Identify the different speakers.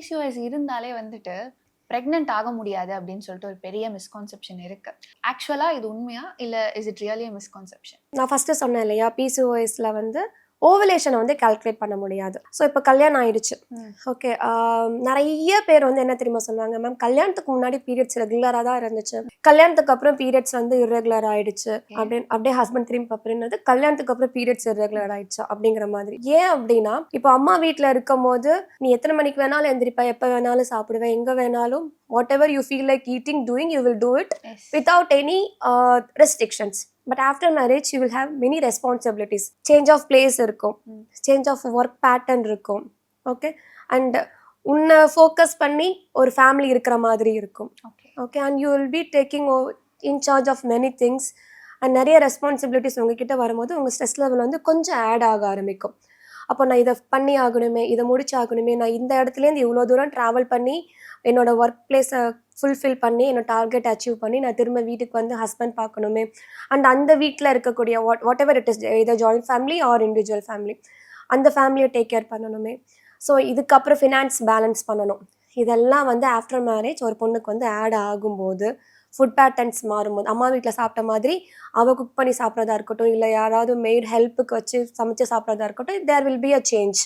Speaker 1: PCOS இருந்தாலே வந்துட்டு pregnant ஆக முடியாது அப்படின்னு சொல்லிட்டு ஒரு பெரிய மிஸ்கான்செப்ஷன் இருக்கு. ஆக்சுவலா இது உண்மையா இல்ல இஸ் இட் ரியலி மிஸ்கான்செப்ஷன்?
Speaker 2: நான் ஃபர்ஸ்ட் சொன்னேன் இல்லையா, பிசிஓஎஸ்ல வந்து ஓவலேஷனை வந்து கால்குலேட் பண்ண முடியாது. ஸோ இப்போ கல்யாணம் ஆயிடுச்சு, ஓகே, நிறைய பேர் வந்து என்ன தெரியுமா சொல்லுவாங்க, மேம் கல்யாணத்துக்கு முன்னாடி பீரியட்ஸ் ரெகுலராக தான் இருந்துச்சு, கல்யாணத்துக்கு அப்புறம் பீரியட்ஸ் வந்து இர்ரெகுலர் ஆயிடுச்சு அப்படின்னு. அப்படியே ஹஸ்பண்ட் திரும்பி அப்படின்றது கல்யாணத்துக்கு அப்புறம் பீரியட்ஸ் இர்ரெகுலர் ஆயிடுச்சு அப்படிங்கிற மாதிரி. ஏன் அப்படின்னா, இப்போ அம்மா வீட்டில் இருக்கும் போது நீ எத்தனை மணிக்கு வேணாலும் எந்திரிப்ப, எப்போ வேணாலும் சாப்பிடுவேன், எங்கே வேணாலும் whatever you feel like eating, doing, you will do it without any restrictions. But after marriage, you will have many responsibilities. Change of place இருக்கும், change of work pattern இருக்கும், ஓகே, அண்ட் உன்னை ஃபோக்கஸ் பண்ணி ஒரு family இருக்கிற மாதிரி இருக்கும், okay, and you will be taking in charge of many things and நிறைய responsibilities உங்ககிட்ட வரும்போது உங்கள் ஸ்ட்ரெஸ் லெவல் வந்து கொஞ்சம் ஆட் ஆக ஆரம்பிக்கும். அப்போ நான் இதை பண்ணி ஆகணுமே, இதை முடிச்சு ஆகணுமே, நான் இந்த இடத்துலேருந்து இவ்வளோ தூரம் ட்ராவல் பண்ணி என்னோட ஒர்க் பிளேஸை ஃபுல்ஃபில் பண்ணி என்னோட டார்கெட் அச்சீவ் பண்ணி நான் திரும்ப வீட்டுக்கு வந்து ஹஸ்பண்ட் பார்க்கணுமே, அண்ட் அந்த வீட்டில் இருக்கக்கூடிய வாட் எவர் இட் இஸ், இதை joint family or individual family, அந்த ஃபேமிலியை டேக் கேர் பண்ணணுமே. ஸோ இதுக்கப்புறம் ஃபினான்ஸ் பேலன்ஸ் பண்ணணும். இதெல்லாம் வந்து ஆஃப்டர் மேரேஜ் ஒரு பொண்ணுக்கு வந்து ஆட் ஆகும்போது, ஃபுட் பேட்டர்ன்ஸ் மாறும்போது, அம்மா வீட்டில் சாப்பிட்ட மாதிரி அவள் குக் பண்ணி சாப்பிட்றதா இருக்கட்டும், இல்லை யாராவது மெய்ட் ஹெல்ப்புக்கு வச்சு சமைச்சு சாப்பிட்றதா இருக்கட்டும், there will be a change.